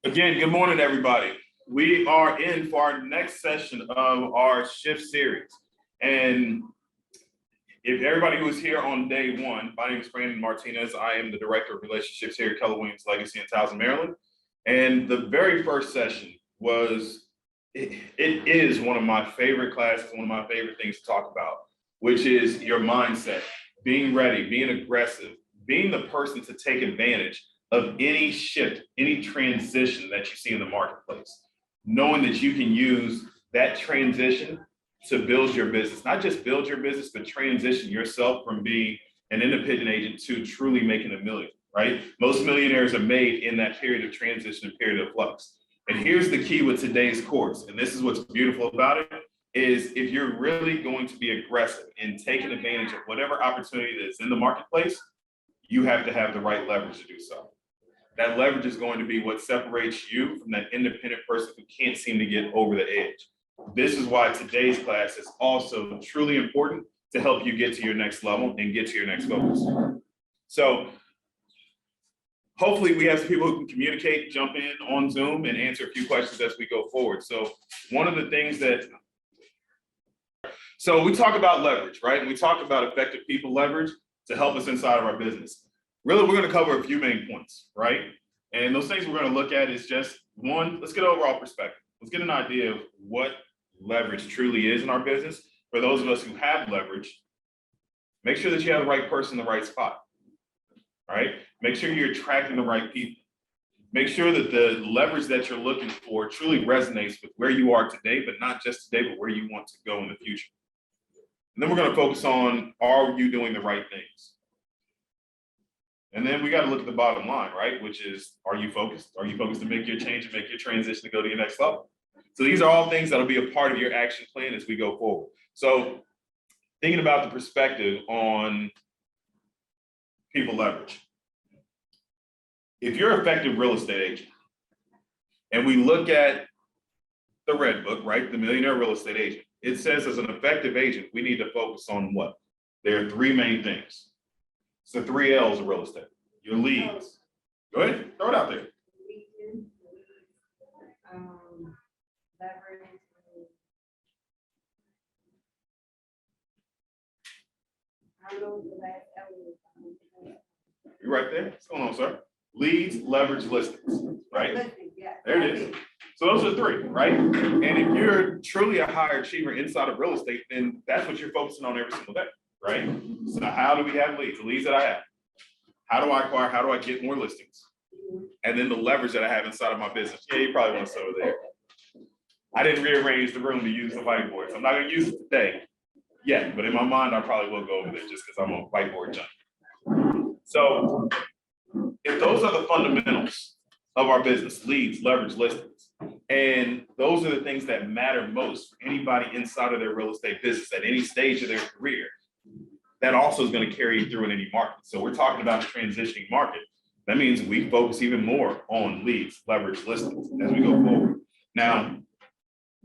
Again, good morning, everybody. We are in for our next session of our shift series. And if everybody who was here on day one, my name is Brandon Martinez. I am the Director of Relationships here at Keller Williams Legacy in Towson, Maryland. And the very first session was, it is one of my favorite classes, one of my favorite things to talk about, which is your mindset, being ready, being aggressive, being the person to take advantage of any shift, any transition that you see in the marketplace, knowing that you can use that transition to build your business, not just build your business, but transition yourself from being an independent agent to truly making a million, right? Most millionaires are made in that period of transition and period of flux. And here's the key with today's course, and this is what's beautiful about it, is if you're really going to be aggressive in taking advantage of whatever opportunity that's in the marketplace, you have to have the right leverage to do so. That leverage is going to be what separates you from that independent person who can't seem to get over the edge. This is why today's class is also truly important to help you get to your next level and get to your next focus. So hopefully we have some people who can communicate, jump in on Zoom and answer a few questions as we go forward. So one of the things so we talk about leverage, right? And we talk about effective people leverage to help us inside of our business. Really, we're going to cover a few main points, right? And those things we're going to look at is just one, let's get an overall perspective. Let's get an idea of what leverage truly is in our business. For those of us who have leverage, make sure that you have the right person in the right spot, right? Make sure you're attracting the right people. Make sure that the leverage that you're looking for truly resonates with where you are today, but not just today, but where you want to go in the future. And then we're going to focus on, are you doing the right things? And then we got to look at the bottom line, right? Which is, are you focused? Are you focused to make your change and make your transition to go to your next level? So these are all things that'll be a part of your action plan as we go forward. So thinking about the perspective on people leverage. If you're an effective real estate agent, and we look at the red book, right? The Millionaire Real Estate Agent, it says as an effective agent, we need to focus on what? There are three main things. It's the 3 L's of real estate. Your leads. Go ahead, throw it out there. You're right there. What's going on, sir? Leads, leverage, listings, right? There it is. So those are 3, right? And if you're truly a high achiever inside of real estate, then that's what you're focusing on every single day, right? So how do we have leads? The leads that I have. How do I acquire? How do I get more listings? And then the leverage that I have inside of my business. Yeah, you probably want to start over there. I didn't rearrange the room to use the whiteboard, so I'm not going to use it today yet, but in my mind, I probably will go over there just because I'm a whiteboard junkie. So if those are the fundamentals of our business, leads, leverage, listings, and those are the things that matter most for anybody inside of their real estate business at any stage of their career, that also is going to carry you through in any market. So we're talking about a transitioning market. That means we focus even more on leads, leverage, listings as we go forward. Now,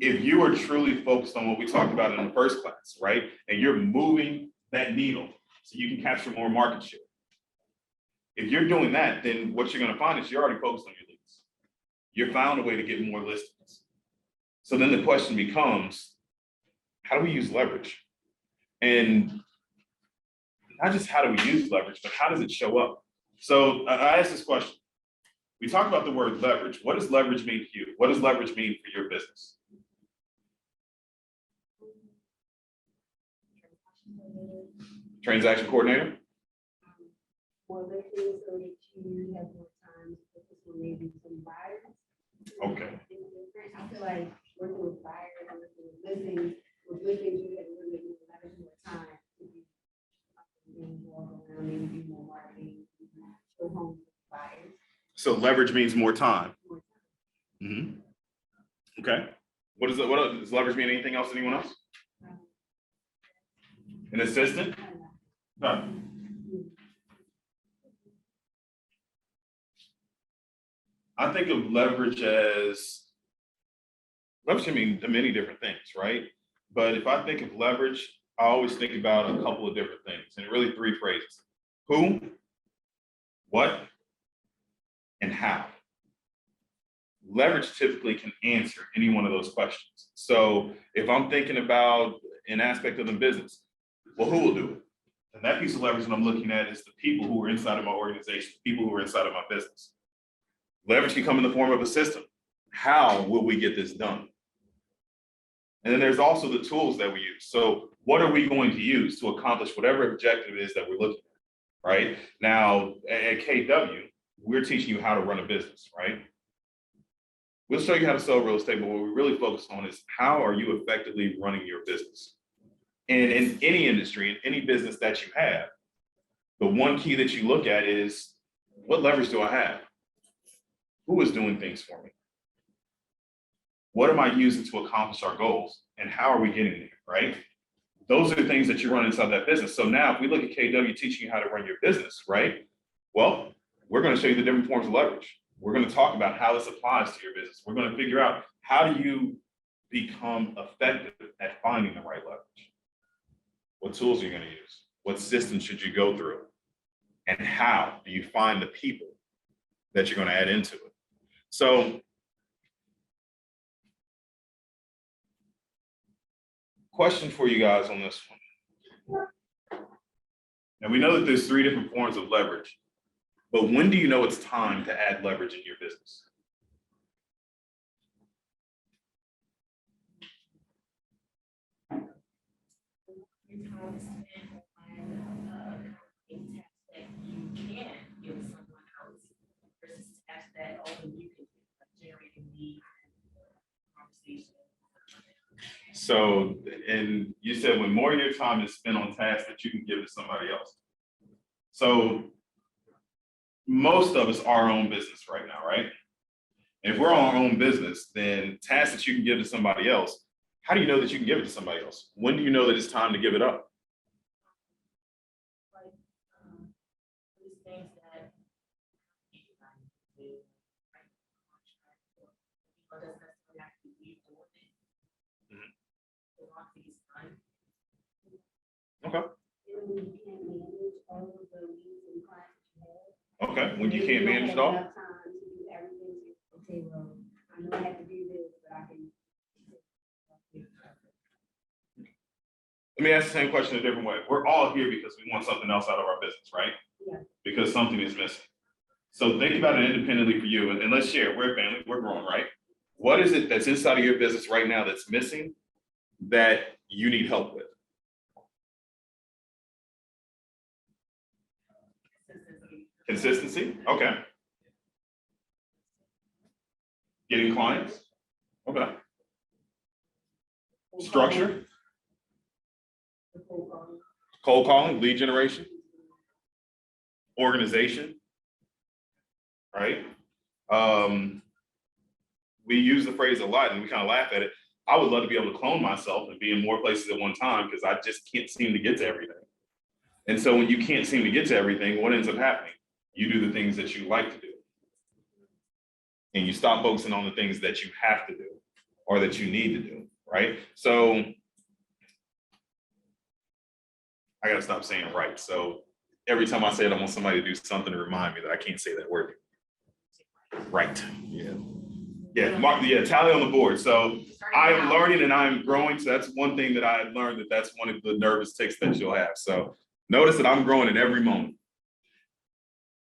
if you are truly focused on what we talked about in the first class, right, and you're moving that needle so you can capture more market share, if you're doing that, then what you're going to find is you're already focused on your leads. You found a way to get more listings. So then the question becomes, how do we use leverage? And not just how do we use leverage, but how does it show up? So I asked this question. We talked about the word leverage. What does leverage mean to you? What does leverage mean for your business? Transaction coordinator? More listings so that you have more time to focus on maybe some buyers. Okay. I feel like working with buyers and working with listings, you have a little bit more time to be involved around, maybe do more marketing, go home with buyers. So leverage means more time. Mm-hmm. Okay. What is it? What does leverage mean? Anything else? Anyone else? An assistant? No. I think of leverage as, leverage can mean many different things, right? But if I think of leverage, I always think about a couple of different things, and really 3 phrases. Who, what, and how. leverage typically can answer any one of those questions. So if I'm thinking about an aspect of the business, well, who will do it? And that piece of leverage that I'm looking at is the people who are inside of my organization, people who are inside of my business. Leverage can come in the form of a system. How will we get this done? And then there's also the tools that we use. So what are we going to use to accomplish whatever objective it is that we're looking at, right? Now, at KW, we're teaching you how to run a business, right? We'll show you how to sell real estate, but what we really focus on is how are you effectively running your business? And in any industry, in any business that you have, the one key that you look at is, what leverage do I have? Who is doing things for me? What am I using to accomplish our goals? And how are we getting there, right? Those are the things that you run inside that business. So now if we look at KW teaching you how to run your business, right? Well, we're going to show you the different forms of leverage. We're going to talk about how this applies to your business. We're going to figure out how do you become effective at finding the right leverage? What tools are you going to use? What systems should you go through? And how do you find the people that you're going to add into it? So question for you guys on this one. Now we know that there's 3 different forms of leverage, but when do you know it's time to add leverage in your business? So, and you said when more of your time is spent on tasks that you can give to somebody else. So most of us are our own business right now, right? And if we're our own business, then tasks that you can give to somebody else, how do you know that you can give it to somebody else? When do you know that it's time to give it up? Okay. Okay, when you can't manage it all? Okay, well, I know I have to do this, but I can. Let me ask the same question a different way. We're all here because we want something else out of our business, right? Yeah. Because something is missing. So think about it independently for you, and let's share. We're a family, we're growing, right? What is it that's inside of your business right now that's missing that you need help with? Consistency, okay. Getting clients, okay. Structure, cold calling, lead generation, organization, right? We use the phrase a lot and we kind of laugh at it. I would love to be able to clone myself and be in more places at one time because I just can't seem to get to everything. And so when you can't seem to get to everything, what ends up happening? You do the things that you like to do. And you stop focusing on the things that you have to do or that you need to do, right? So I gotta stop saying right. So every time I say it, I want somebody to do something to remind me that I can't say that word. Right, yeah. Yeah, mark, yeah, tally on the board. So I'm learning and I'm growing. So that's one thing that I learned, that's one of the nervous tics that you'll have. So notice that I'm growing in every moment.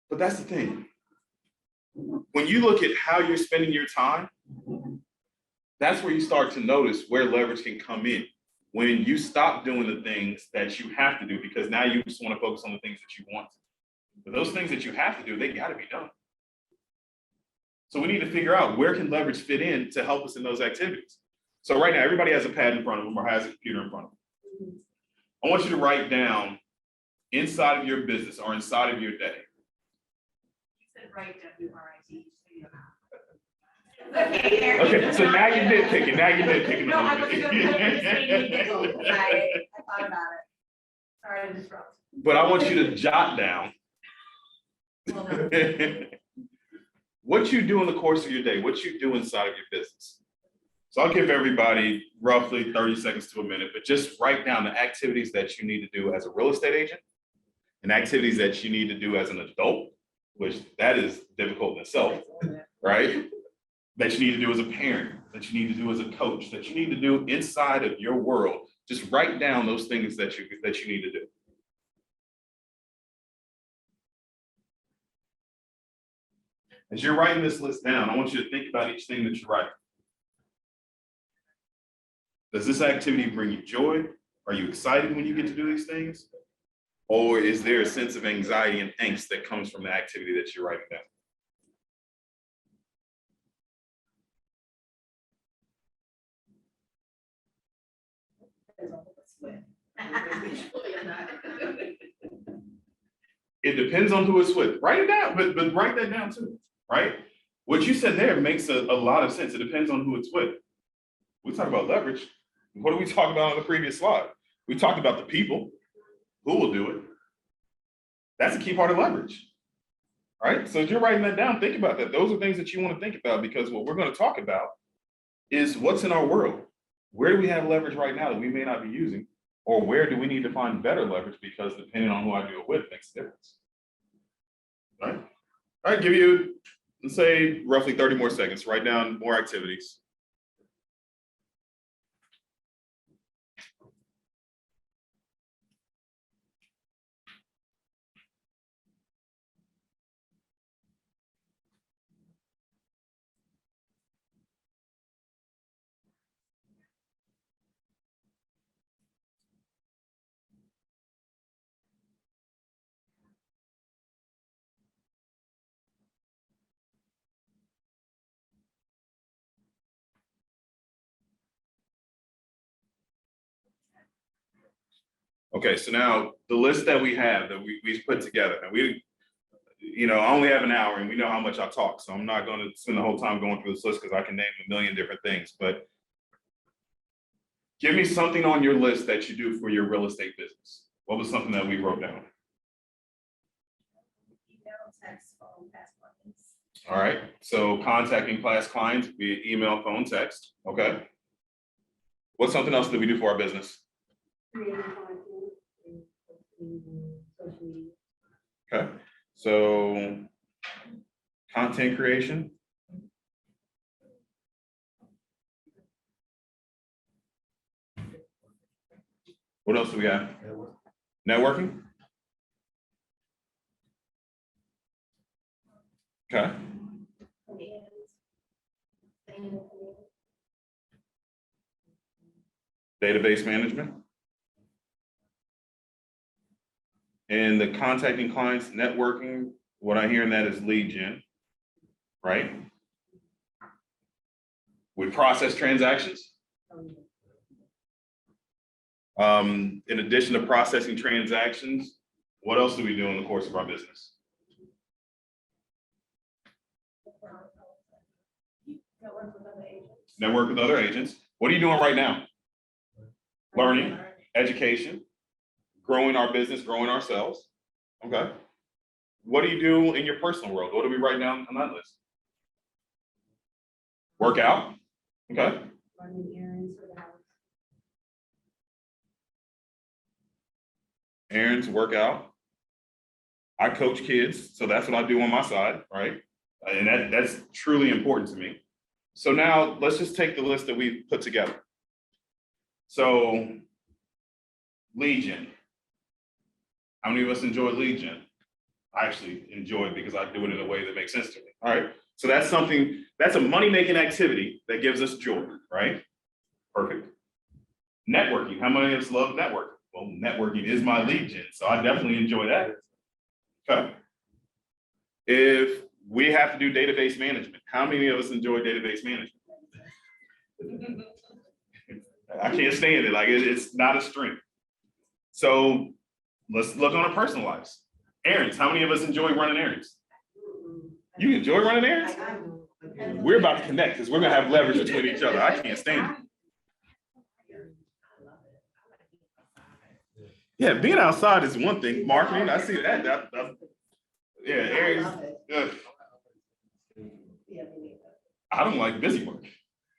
But that's the thing. When you look at how you're spending your time, that's where you start to notice where leverage can come in. When you stop doing the things that you have to do, because now you just want to focus on the things that you want to. But those things that you have to do, they got to be done. So we need to figure out where can leverage fit in to help us in those activities. So right now, everybody has a pad in front of them or has a computer in front of them. I want you to write down inside of your business or inside of your day. You said write W-R-I-T. Okay, so now you're nitpicking. Now you're nitpicking. No, I wasn't gonna put it. I thought about it. Sorry to disrupt. But I want you to jot down what you do in the course of your day, what you do inside of your business. So I'll give everybody roughly 30 seconds to a minute, but just write down the activities that you need to do as a real estate agent and activities that you need to do as an adult, which that is difficult in itself, right? that you need to do as a parent, that you need to do as a coach, that you need to do inside of your world. Just write down those things that you need to do. As you're writing this list down, I want you to think about each thing that you write. Does this activity bring you joy? Are you excited when you get to do these things? Or is there a sense of anxiety and angst that comes from the activity that you're writing down? It depends on who it's with. Write it down, but write that down too, right? What you said there makes a lot of sense. It depends on who it's with. We talk about leverage. What did we talk about on the previous slide? We talked about the people who will do it. That's a key part of leverage, right? So if you're writing that down, think about that. Those are things that you want to think about, because what we're going to talk about is what's in our world. Where do we have leverage right now that we may not be using? Or where do we need to find better leverage, because depending on who I do it with makes a difference. All right. All right, give you, let's say, roughly 30 more seconds. Write down more activities. Okay, so now the list that we have that we've put together, and I only have an hour and we know how much I talk, so I'm not going to spend the whole time going through this list because I can name a million different things, but give me something on your list that you do for your real estate business. What was something that we wrote down? Email, text, phone, past clients. All right, so contacting past clients via email, phone, text. Okay. What's something else that we do for our business? Creating content and social media. Okay, so content creation. What else do we have? Networking. Okay. Database management. And the contacting clients, networking, what I hear in that is lead gen, right? We process transactions. In addition to processing transactions, what else do we do in the course of our business? Network with other agents. What are you doing right now? Learning, education, growing our business, growing ourselves. Okay. What do you do in your personal world? What do we write down on that list? Work out. Okay. Running errands for the house. Errands, work out. I coach kids, so that's what I do on my side, right? And that's truly important to me. So now let's just take the list that we've put together. So lead gen. How many of us enjoy lead gen? I actually enjoy it because I do it in a way that makes sense to me. All right. So that's a money-making activity that gives us joy, right? Perfect. Networking. How many of us love networking? Well, networking is my lead gen, so I definitely enjoy that. Okay. If we have to do database management, how many of us enjoy database management? I can't stand it. Like it's not a strength. So let's look on our personal lives. Errands. How many of us enjoy running errands? You enjoy running errands? We're about to connect because we're gonna have leverage between each other. I can't stand it. Yeah, being outside is one thing. Marketing, I see that. Yeah, errands. I don't like busy work.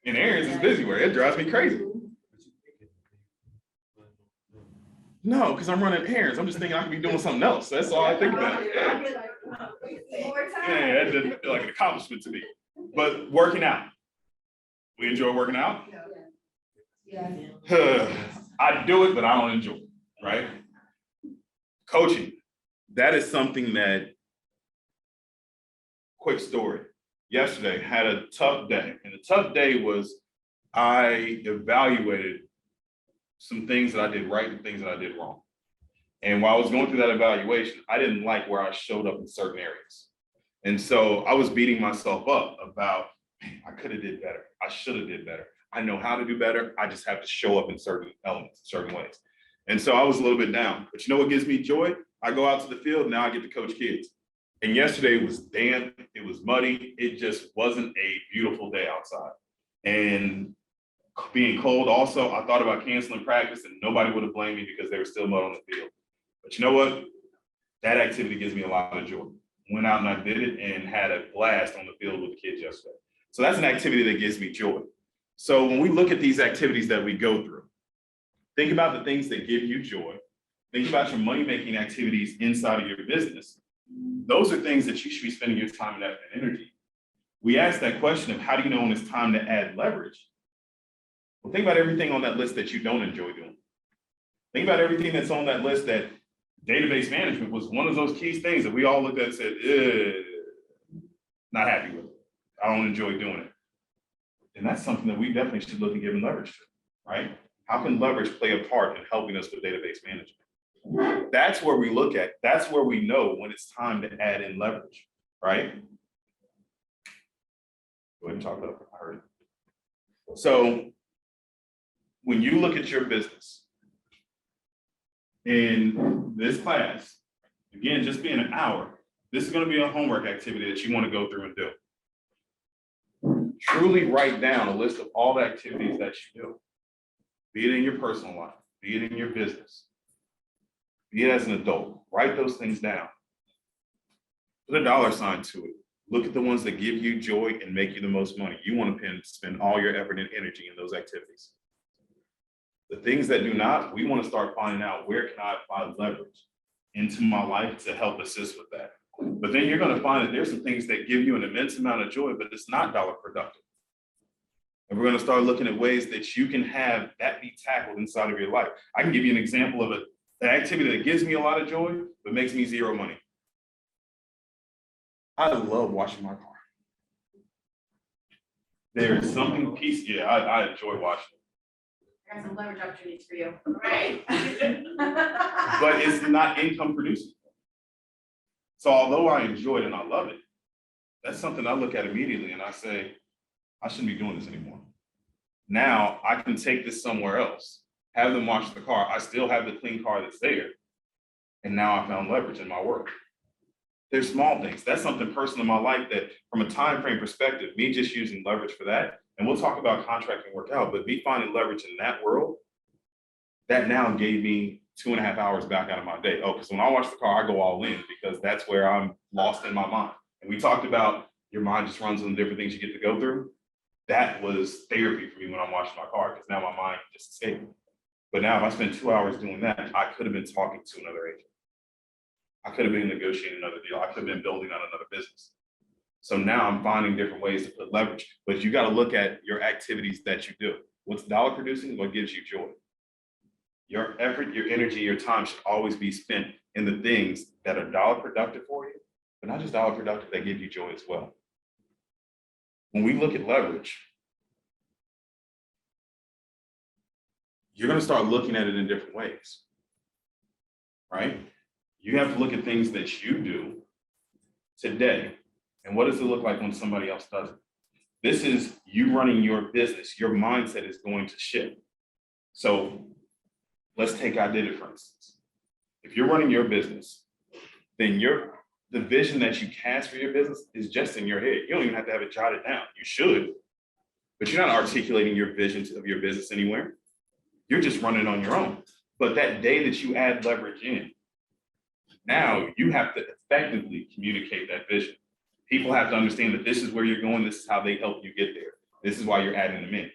And errands is busy work. It drives me crazy. No, because I'm running errands. I'm just thinking I could be doing something else. That's all I think about. Yeah, that doesn't feel like an accomplishment to me. But working out. We enjoy working out. Yeah. I do it, but I don't enjoy it, right? Coaching. That is something that, quick story. Yesterday, had a tough day. And the tough day was I evaluated some things that I did right and things that I did wrong. And while I was going through that evaluation, I didn't like where I showed up in certain areas. And so I was beating myself up about, man, I could have did better. I should have did better. I know how to do better. I just have to show up in certain elements, certain ways. And so I was a little bit down. But you know what gives me joy? I go out to the field, now I get to coach kids. And yesterday it was damp, it was muddy. It just wasn't a beautiful day outside. And being cold also, I thought about canceling practice and nobody would have blamed me because there was still mud on the field. But you know what? That activity gives me a lot of joy. Went out and I did it and had a blast on the field with the kids yesterday. So that's an activity that gives me joy. So when we look at these activities that we go through, think about the things that give you joy. Think about your money-making activities inside of your business. Those are things that you should be spending your time and effort and energy. We ask that question of how do you know when it's time to add leverage? Well, think about everything on that list that you don't enjoy doing. Think about everything that's on that list that database management was one of those key things that we all looked at and said, not happy with it. I don't enjoy doing it. And that's something that we definitely should look at giving leverage to, right? How can leverage play a part in helping us with database management? That's where we look at, that's where we know when it's time to add in leverage, right? Go ahead and talk about it. I heard it. So when you look at your business in this class, again, just being an hour, this is going to be a homework activity that you want to go through and do. Truly write down a list of all the activities that you do, be it in your personal life, be it in your business, be it as an adult. Write those things down. Put a dollar sign to it. Look at the ones that give you joy and make you the most money. You want to spend all your effort and energy in those activities. The things that do not, we want to start finding out where can I apply leverage into my life to help assist with that. But then you're going to find that there's some things that give you an immense amount of joy, but it's not dollar productive. And we're going to start looking at ways that you can have that be tackled inside of your life. I can give you an example of an activity that gives me a lot of joy, but makes me zero money. I love washing my car. There is something I enjoy washing. I got some leverage opportunities for you. Right. But it's not income producing. So although I enjoy it and I love it, that's something I look at immediately and I say, I shouldn't be doing this anymore. Now I can take this somewhere else, have them wash the car. I still have the clean car that's there. And now I found leverage in my work. There's small things. That's something personal in my life that from a time frame perspective, me just using leverage for that, and we'll talk about contracting work out, but me finding leverage in that world, that now gave me 2.5 hours back out of my day. Oh, because when I wash the car, I go all in because that's where I'm lost in my mind. And we talked about your mind just runs on different things you get to go through. That was therapy for me when I'm washing my car because now my mind just escaped. But now if I spend 2 hours doing that, I could have been talking to another agent. I could have been negotiating another deal. I could have been building on another business. So now I'm finding different ways to put leverage, but you got to look at your activities that you do. What's dollar producing? What gives you joy? Your effort, your energy, your time should always be spent in the things that are dollar productive for you, but not just dollar productive, that give you joy as well. When we look at leverage, you're going to start looking at it in different ways, right? You have to look at things that you do today. And what does it look like when somebody else does it? This is you running your business. Your mindset is going to shift. So let's take I Did It, for instance. If you're running your business, then the vision that you cast for your business is just in your head. You don't even have to have it jotted down. You should, but you're not articulating your vision of your business anywhere. You're just running on your own. But that day that you add leverage in, now you have to effectively communicate that vision. People have to understand that this is where you're going. This is how they help you get there. This is why you're adding them in.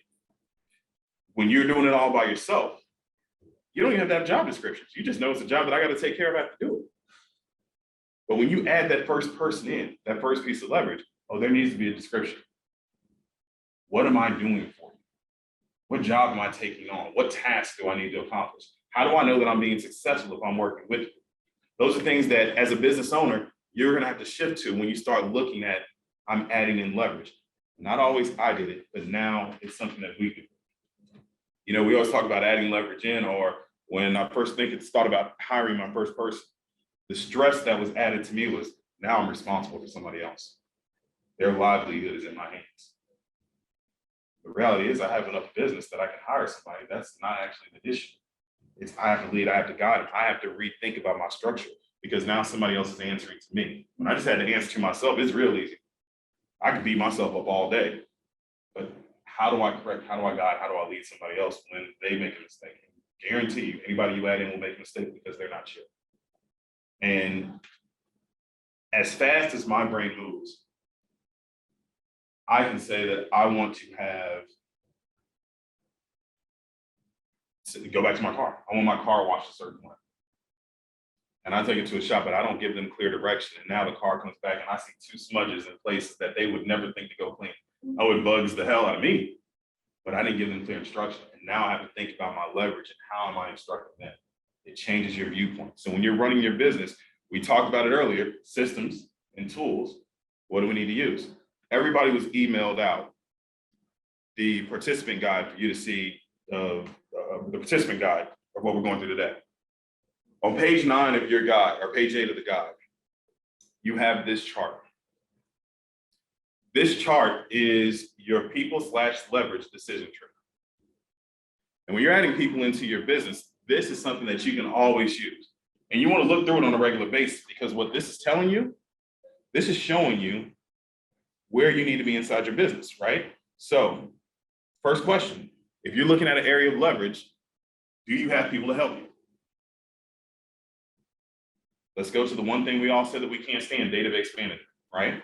When you're doing it all by yourself, you don't even have to have job descriptions. You just know it's a job that I got to take care of. I have to do it. But when you add that first person in, that first piece of leverage, oh, there needs to be a description. What am I doing for you? What job am I taking on? What tasks do I need to accomplish? How do I know that I'm being successful if I'm working with you? Those are things that as a business owner, you're gonna have to shift to when you start looking at, I'm adding in leverage. Not always I did it, but now it's something that we do. You know, we always talk about adding leverage in, or when I first thought about hiring my first person, the stress that was added to me was now I'm responsible for somebody else. Their livelihood is in my hands. The reality is I have enough business that I can hire somebody. That's not actually the issue. It's I have to lead, I have to guide, I have to rethink about my structure because now somebody else is answering to me. When I just had to answer to myself, it's real easy. I can beat myself up all day, but how do I correct, how do I guide, how do I lead somebody else when they make a mistake? Guarantee you, anybody you add in will make a mistake because they're not chill. And as fast as my brain moves, I can say that I want to go back to my car. I want my car washed a certain way. And I take it to a shop, but I don't give them clear direction. And now the car comes back and I see 2 smudges in places that they would never think to go clean. Oh, it bugs the hell out of me, but I didn't give them clear instruction. And now I have to think about my leverage and how am I instructing them? It changes your viewpoint. So when you're running your business, we talked about it earlier, systems and tools. What do we need to use? Everybody was emailed out the participant guide for you to see the participant guide of what we're going through today. On page 9 of your guide, or page 8 of the guide, you have this chart. This chart is your people/leverage decision tree. And when you're adding people into your business, this is something that you can always use. And you want to look through it on a regular basis because what this is telling you, this is showing you where you need to be inside your business, right? So first question, if you're looking at an area of leverage, do you have people to help you? Let's go to the one thing we all said that we can't stand, database manager, right?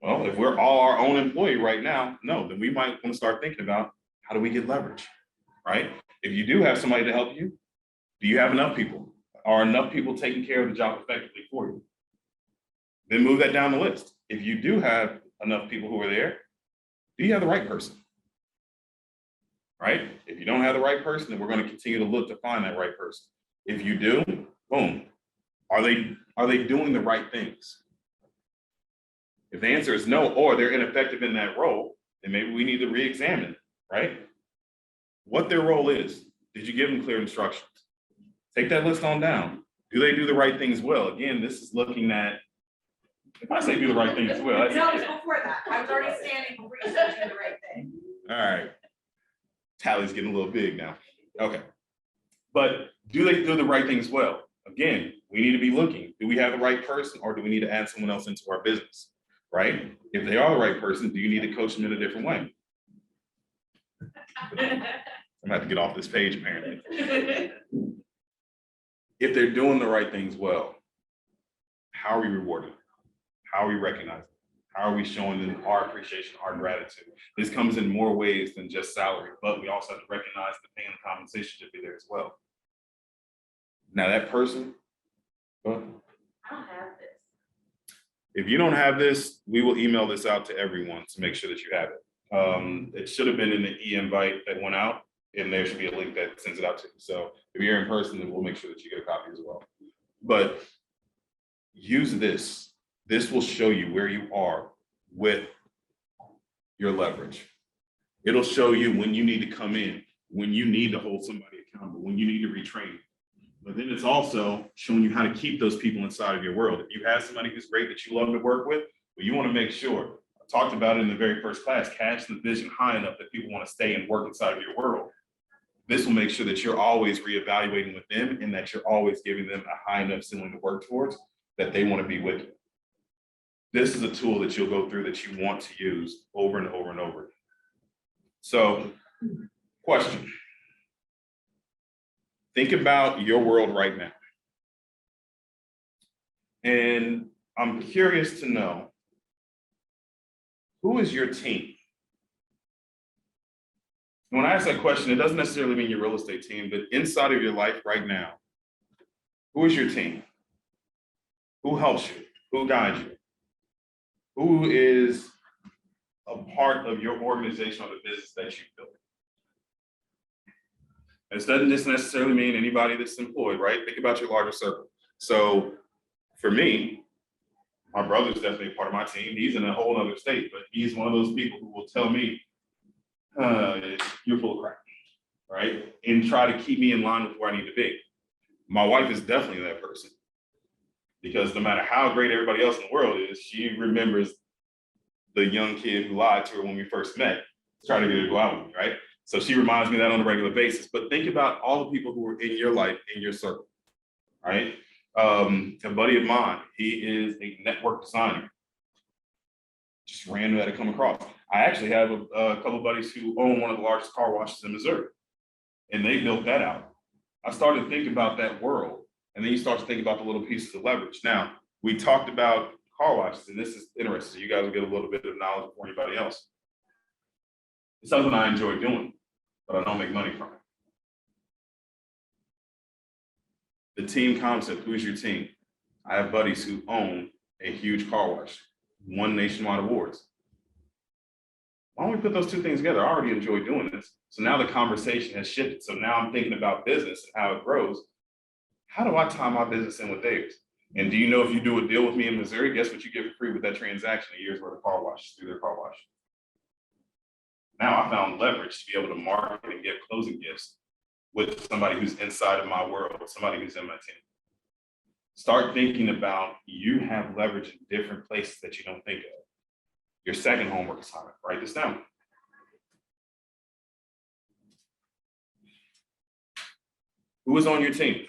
Well, if we're all our own employee right now, no, then we might want to start thinking about how do we get leverage, right? If you do have somebody to help you, do you have enough people? Are enough people taking care of the job effectively for you? Then move that down the list. If you do have enough people who are there, do you have the right person? Right? If you don't have the right person, then we're going to continue to look to find that right person. If you do, boom. Are they doing the right things? If the answer is no, or they're ineffective in that role, then maybe we need to re-examine, right? What their role is. Did you give them clear instructions? Take that list on down. Do they do the right things well? Again, this is looking at, if I say do the right things well, No, it was before that. I was already standing before you said do the right thing. all right. Tally's getting a little big now. Okay. But do they do the right things well? Again, we need to be looking. Do we have the right person or do we need to add someone else into our business? Right? If they are the right person, do you need to coach them in a different way? I'm gonna have to get off this page apparently. If they're doing the right things well, how are we rewarding them? How are we recognizing them? How are we showing them our appreciation, our gratitude? This comes in more ways than just salary, but we also have to recognize the pay and the compensation should be there as well. Now that person, I don't have this. if you don't have this, we will email this out to everyone to make sure that you have it. It should have been in the e-invite that went out, and there should be a link that sends it out to you. So if you're in person, then we'll make sure that you get a copy as well. But use this. This will show you where you are with your leverage. It'll show you when you need to come in, when you need to hold somebody accountable, when you need to retrain. But then it's also showing you how to keep those people inside of your world. If you have somebody who's great that you love to work with, but you want to make sure, I talked about it in the very first class, cast the vision high enough that people want to stay and work inside of your world. This will make sure that you're always reevaluating with them and that you're always giving them a high enough ceiling to work towards that they want to be with you. This is a tool that you'll go through that you want to use over and over and over. So, question. Think about your world right now. And I'm curious to know, who is your team? When I ask that question, it doesn't necessarily mean your real estate team, but inside of your life right now, who is your team? Who helps you? Who guides you? Who is a part of your organization or the business that you built. This doesn't just necessarily mean anybody that's employed, right? Think about your larger circle. So for me, my brother's definitely a part of my team. He's in a whole other state, but he's one of those people who will tell me, you're full of crap, right? And try to keep me in line with where I need to be. My wife is definitely that person, because no matter how great everybody else in the world is, she remembers the young kid who lied to her when we first met, trying to get her to go out with me, right? So she reminds me of that on a regular basis. But think about all the people who are in your life, in your circle, right? A buddy of mine, he is a network designer. Just random that I come across. I actually have a couple of buddies who own one of the largest car washes in Missouri, and they built that out. I started thinking about that world, and then you start to think about the little pieces of leverage. Now, we talked about car washes, and this is interesting. You guys will get a little bit of knowledge before anybody else. It's something I enjoy doing, but I don't make money from it. The team concept, who's your team? I have buddies who own a huge car wash, won nationwide awards. Why don't we put those two things together? I already enjoy doing this. So now the conversation has shifted. So now I'm thinking about business and how it grows. How do I tie my business in with theirs? And do you know, if you do a deal with me in Missouri, guess what you get for free with that transaction? A year's worth of car washes through their car wash. Now I found leverage to be able to market and get closing gifts with somebody who's inside of my world, somebody who's in my team. Start thinking about, you have leverage in different places that you don't think of. Your second homework assignment, write this down. Who is on your team?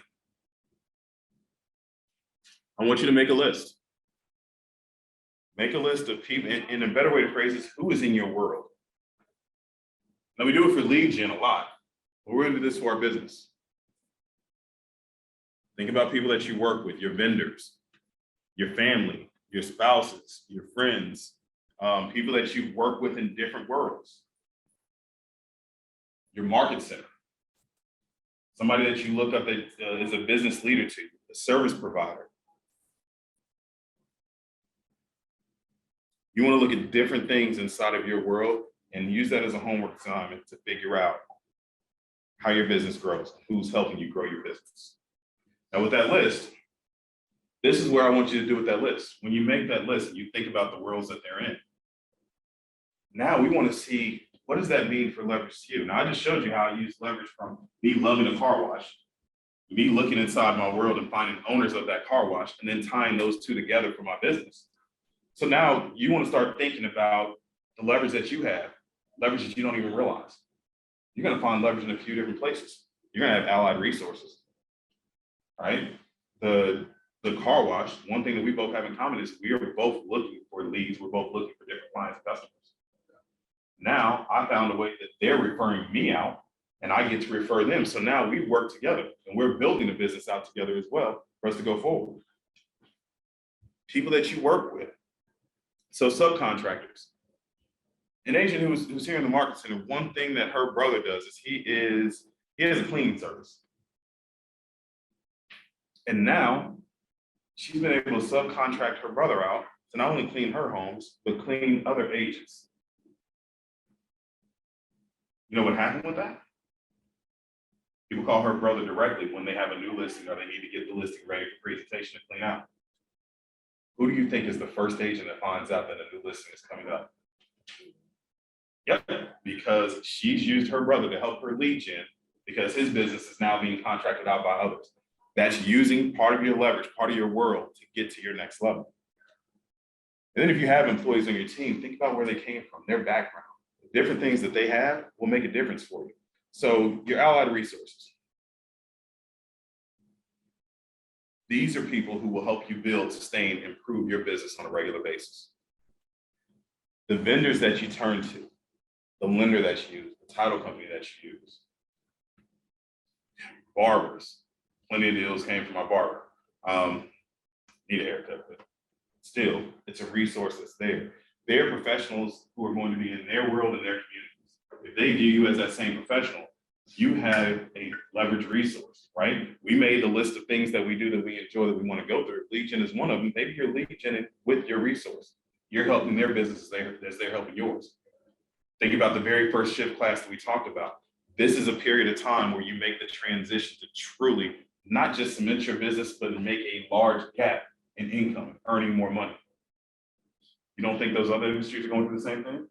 I want you to make a list. Make a list of people, and a better way to phrase this, who is in your world? Now, we do it for lead gen a lot, but we're gonna do this for our business. Think about people that you work with, your vendors, your family, your spouses, your friends, people that you work with in different worlds. Your market center, somebody that you look up that is a business leader to you, a service provider. You want to look at different things inside of your world and use that as a homework assignment to figure out how your business grows, who's helping you grow your business. Now with that list, this is where I want you to do with that list. When you make that list and you think about the worlds that they're in, now we want to see, what does that mean for leverage to you? Now I just showed you how I use leverage from me loving a car wash, me looking inside my world and finding owners of that car wash, and then tying those two together for my business. So now you want to start thinking about the leverage that you have, leverage that you don't even realize. You're going to find leverage in a few different places. You're going to have allied resources, right? The car wash, one thing that we both have in common is we are both looking for leads. We're both looking for different clients and customers. Now I found a way that they're referring me out and I get to refer them. So now we work together and we're building a business out together as well for us to go forward. People that you work with. So subcontractors. An agent who's here in the market center, one thing that her brother does is he has a cleaning service. And now she's been able to subcontract her brother out to not only clean her homes, but clean other agents. You know what happened with that? People call her brother directly when they have a new listing or they need to get the listing ready for presentation to clean out. Who do you think is the first agent that finds out that a new listing is coming up? Yep, because she's used her brother to help her lead gen because his business is now being contracted out by others. That's using part of your leverage, part of your world to get to your next level. And then if you have employees on your team, think about where they came from, their background. The different things that they have will make a difference for you. So your allied resources. These are people who will help you build, sustain, improve your business on a regular basis. The vendors that you turn to, the lender that you use, the title company that you use. Barbers, plenty of deals came from my barber. Need a haircut, but still, it's a resource that's there. They're professionals who are going to be in their world and their communities. If they view you as that same professional, you have a leverage resource, right? We made the list of ththings that we do that we enjoy that we want to go through. Lead gen is one of them. Maybe you're lead gen with your resource. You're helping their business as they're helping yours. Think about the very first shift class that we talked about. This is a period of time where you make the transition to truly not just cement your business, but make a large gap in income, earning more money. You don't think those other industries are going through the same thing?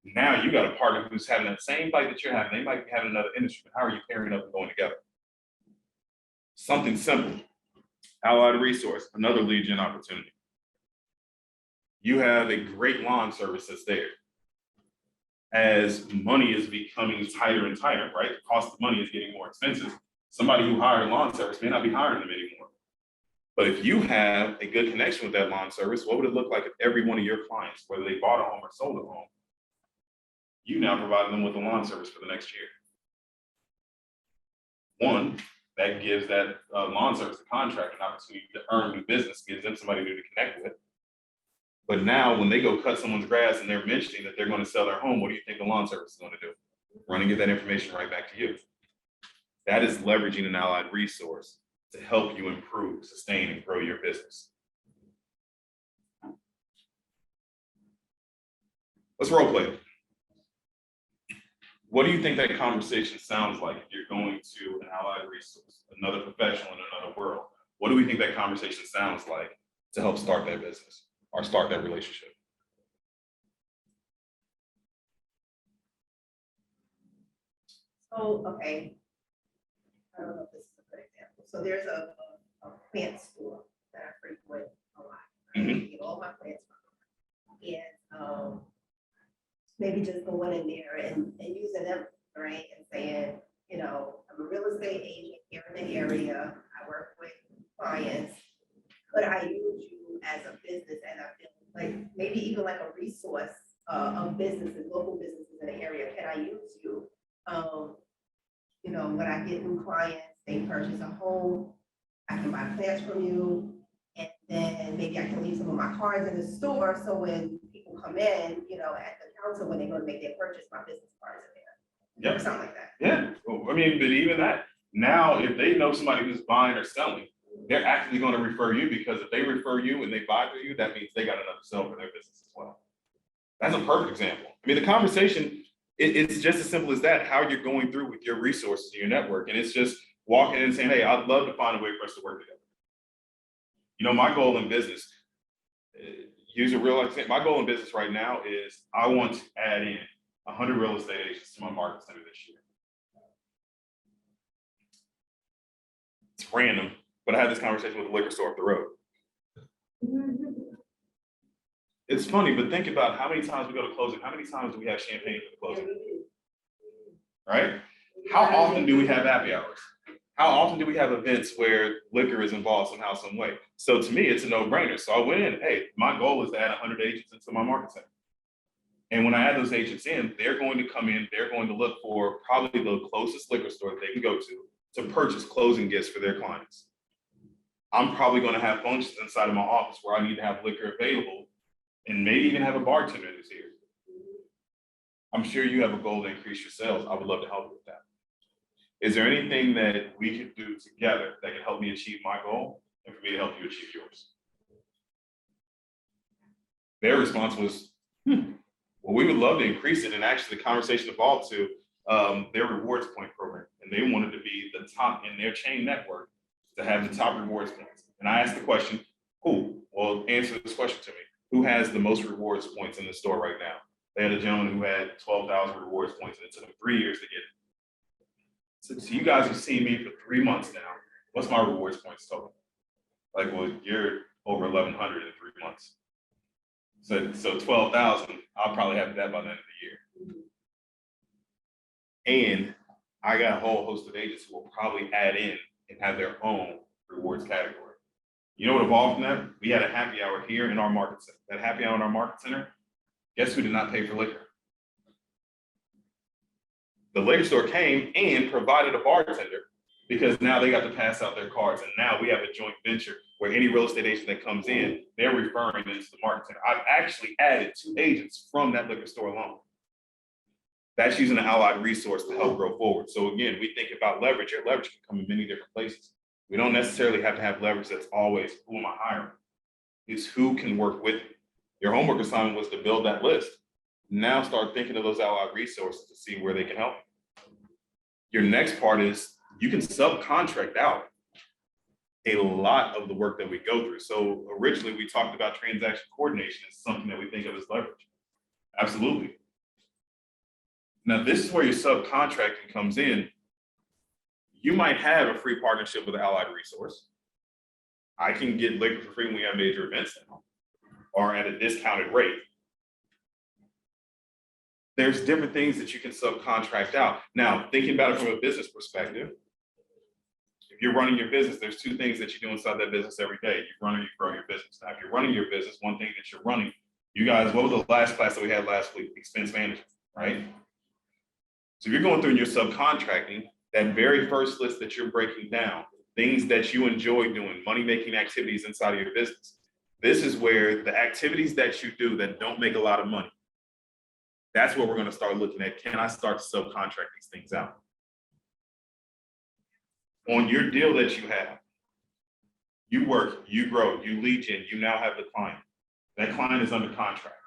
Now you got a partner who's having that same fight that you're having. They might be having another industry, but how are you pairing up and going together? Something simple. Allied resource, another lead gen opportunity. You have a great lawn service that's there. As money is becoming tighter and tighter, right? The cost of money is getting more expensive. Somebody who hired a lawn service may not be hiring them anymore. But if you have a good connection with that lawn service, what would it look like if every one of your clients, whether they bought a home or sold a home, you now provide them with a lawn service for the next year? One, that gives that lawn service, the contract, an opportunity to earn new business, gives them somebody new to connect with. But now when they go cut someone's grass and they're mentioning that they're going to sell their home, what do you think the lawn service is going to do? Run and get that information right back to you. That is leveraging an allied resource to help you improve, sustain, and grow your business. Let's role play it. What do you think that conversation sounds like if you're going to an allied resource, another professional in another world? What do we think that conversation sounds like to help start that business or start that relationship? So, okay. I don't know if this is a good example. So there's a plant store that I frequent a lot. Right? I get all my plants from. And maybe just going in there and using them, right? And saying, you know, I'm a real estate agent here in the area. I work with clients. Could I use you as a business? And I feel like maybe even like a resource of businesses, local businesses in the area. Can I use you? You know, when I get new clients, they purchase a home, I can buy plants from you, and then maybe I can leave some of my cards in the store, so when people come in, you know, at the counter, when they go to make their purchase, my business cards are there. Yep. Or something like that. Yeah, well, I mean, but even that, now if they know somebody who's buying or selling, they're actually going to refer you, because if they refer you and they buy through you, that means they got another sell for their business as well. That's a perfect example. I mean, the conversation, it's just as simple as that, how you're going through with your resources, your network. And it's just walking in and saying, hey, I'd love to find a way for us to work together. You know, my goal in business, use a real example. My goal in business right now is I want to add in 100 real estate agents to my market center this year. It's random, but I had this conversation with a liquor store up the road. It's funny, but think about how many times we go to closing, how many times do we have champagne for the closing? Right? How often do we have happy hours? How often do we have events where liquor is involved somehow, some way? So to me, it's a no-brainer. So I went in, hey, my goal is to add 100 agents into my market center. And when I add those agents in, they're going to come in, they're going to look for probably the closest liquor store that they can go to purchase closing gifts for their clients. I'm probably going to have functions inside of my office where I need to have liquor available, and maybe even have a bartender who's here. I'm sure you have a goal to increase your sales. I would love to help you with that. Is there anything that we could do together that can help me achieve my goal and for me to help you achieve yours? Their response was, well, we would love to increase it. And actually the conversation evolved to their rewards point program. And they wanted to be the top in their chain network to have the top rewards points. And I asked the question, cool, well, answer this question to me. Who has the most rewards points in the store right now? They had a gentleman who had 12,000 rewards points, and it took him 3 years to get it. So you guys have seen me for 3 months now. What's my rewards points total? Like, well, you're over 1,100 in 3 months. So 12,000, I'll probably have that by the end of the year. And I got a whole host of agents who will probably add in and have their own rewards category. You know what evolved from that? We had a happy hour here in our market center. That happy hour in our market center, guess who did not pay for liquor? The liquor store came and provided a bartender, because now they got to pass out their cards. And now we have a joint venture where any real estate agent that comes in, they're referring into the market center. I've actually added 2 agents from that liquor store alone. That's using an allied resource to help grow forward. So again, we think about leverage. Your leverage can come in many different places. We don't necessarily have to have leverage that's always, who am I hiring? It's who can work with me. Your homework assignment was to build that list. Now start thinking of those allied resources to see where they can help. Your next part is you can subcontract out a lot of the work that we go through. So originally we talked about transaction coordination as something that we think of as leverage. Absolutely. Now this is where your subcontracting comes in. You might have a free partnership with an allied resource. I can get liquor for free when we have major events now, or at a discounted rate. There's different things that you can subcontract out. Now, thinking about it from a business perspective, if you're running your business, there's two things that you do inside that business every day. You run or you grow your business. Now, if you're running your business, one thing that you're running, you guys, what was the last class that we had last week? Expense management, right? So if you're going through your subcontracting, that very first list that you're breaking down, things that you enjoy doing, money-making activities inside of your business. This is where the activities that you do that don't make a lot of money, that's what we're going to start looking at. Can I start to subcontract these things out? On your deal that you have, you work, you grow, you lead gen, you now have the client. That client is under contract.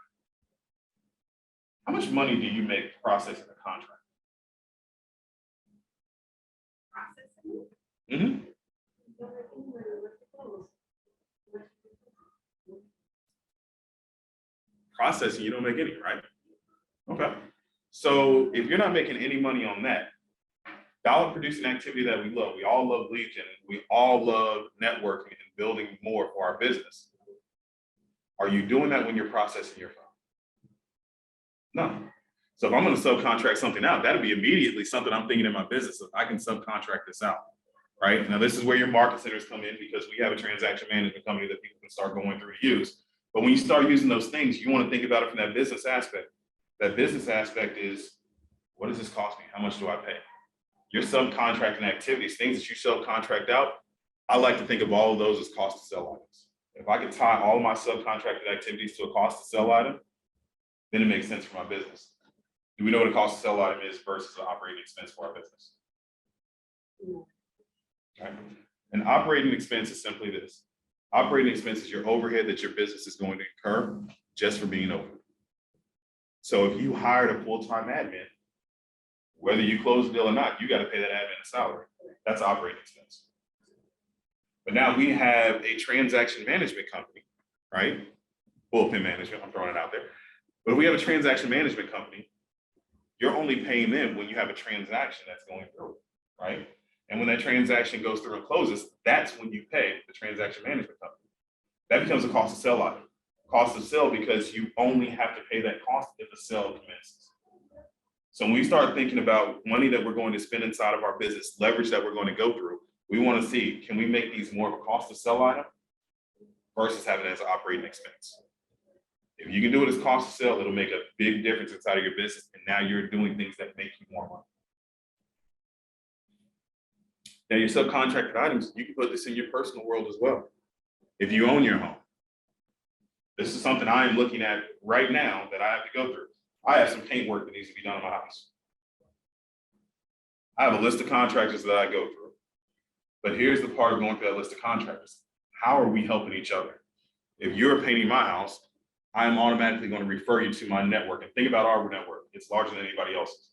How much money do you make processing a contract? Mm-hmm. Processing, you don't make any, right? Okay. So if you're not making any money on that, dollar producing activity that we love, we all love lead gen, we all love networking and building more for our business. Are you doing that when you're processing your phone? No. So if I'm going to subcontract something out, that'd be immediately something I'm thinking in my business. If I can subcontract this out, right? Now, this is where your market centers come in because we have a transaction management company that people can start going through to use. But when you start using those things, you want to think about it from that business aspect. That business aspect is, what does this cost me? How much do I pay? Your subcontracting activities, things that you subcontract out, I like to think of all of those as cost to sell items. If I can tie all of my subcontracted activities to a cost to sell item, then it makes sense for my business. Do we know what a cost to sell item is versus an operating expense for our business? Okay. An operating expense is simply this. Operating expense is your overhead that your business is going to incur just for being open. So if you hired a full-time admin, whether you close the deal or not, you got to pay that admin a salary. That's operating expense. But now we have a transaction management company, right? Bullpen management, I'm throwing it out there. But if we have a transaction management company, you're only paying them when you have a transaction that's going through, right? And when that transaction goes through and closes, that's when you pay the transaction management company. That becomes a cost of sale item. Cost of sale because you only have to pay that cost if the sale commences. So when we start thinking about money that we're going to spend inside of our business, leverage that we're going to go through, we want to see, can we make these more of a cost of sell item versus having it as an operating expense? If you can do it as cost of sale, it'll make a big difference inside of your business. And now you're doing things that make you more money. Now your subcontracted items, you can put this in your personal world as well. If you own your home, this is something I am looking at right now that I have to go through. I have some paint work that needs to be done in my house. I have a list of contractors that I go through. But here's the part of going through that list of contractors. How are we helping each other? If you're painting my house, I am automatically going to refer you to my network. And think about our network. It's larger than anybody else's.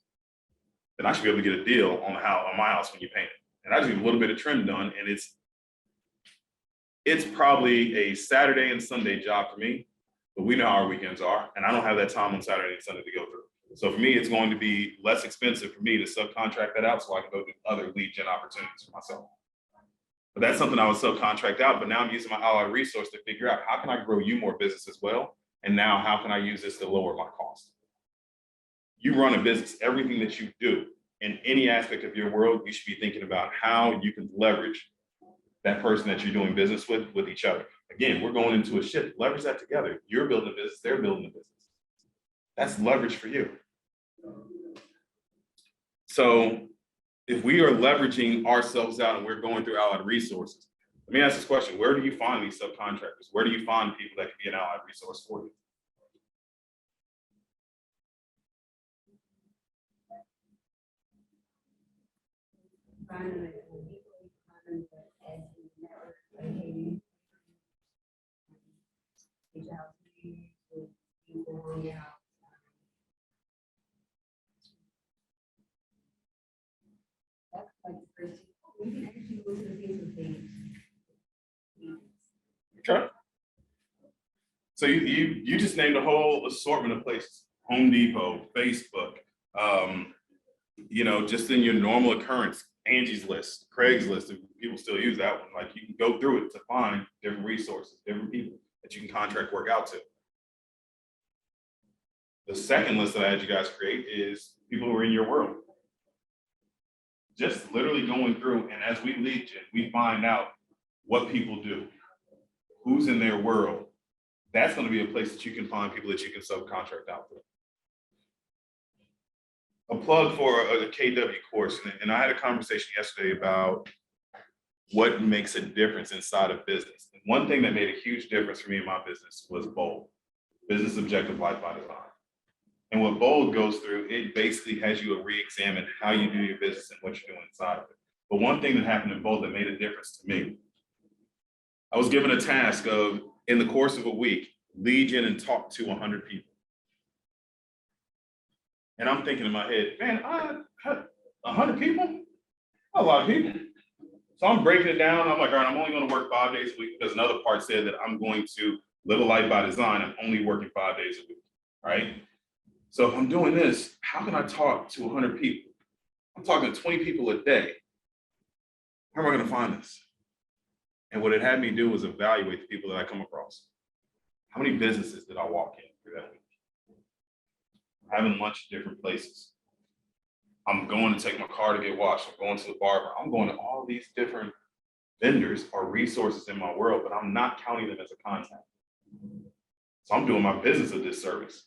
Then I should be able to get a deal on my house when you paint it. And I just need a little bit of trim done. And it's probably a Saturday and Sunday job for me, but we know how our weekends are. And I don't have that time on Saturday and Sunday to go through. So for me, it's going to be less expensive for me to subcontract that out so I can go do other lead gen opportunities for myself. But that's something I would subcontract out. But now I'm using my allied resource to figure out how can I grow you more business as well? And now how can I use this to lower my cost? You run a business, everything that you do in any aspect of your world, you should be thinking about how you can leverage that person that you're doing business with each other. Again, we're going into a shift, leverage that together. You're building a business, they're building a business. That's leverage for you. So if we are leveraging ourselves out and we're going through allied resources, let me ask this question. Where do you find these subcontractors? Where do you find people that can be an allied resource for you? Okay. So you just named a whole assortment of places: Home Depot, Facebook, just in your normal occurrence, Angie's List, Craigslist, if people still use that one. Like, you can go through it to find different resources, different people that you can contract work out to. The second list that I had you guys create is people who are in your world. Just literally going through, and as we lead gen, we find out what people do, who's in their world. That's going to be a place that you can find people that you can subcontract out to. A plug for a KW course, and I had a conversation yesterday about what makes a difference inside of business. And one thing that made a huge difference for me in my business was BOLD, Business Objective Life by Design. And what BOLD goes through, it basically has you re-examine how you do your business and what you're doing inside of it. But one thing that happened in BOLD that made a difference to me, I was given a task of, in the course of a week, lead in and talk to 100 people. And I'm thinking in my head, man, 100 people? A lot of people. So I'm breaking it down. I'm like, all right, I'm only going to work 5 days a week, because another part said that I'm going to live a life by design. I'm only working 5 days a week, right? So if I'm doing this, how can I talk to 100 people? I'm talking to 20 people a day. How am I going to find this? And what it had me do was evaluate the people that I come across. How many businesses did I walk in through that week? Having lunch at different places. I'm going to take my car to get washed. I'm going to the barber. I'm going to all these different vendors or resources in my world, but I'm not counting them as a contact. So I'm doing my business a disservice.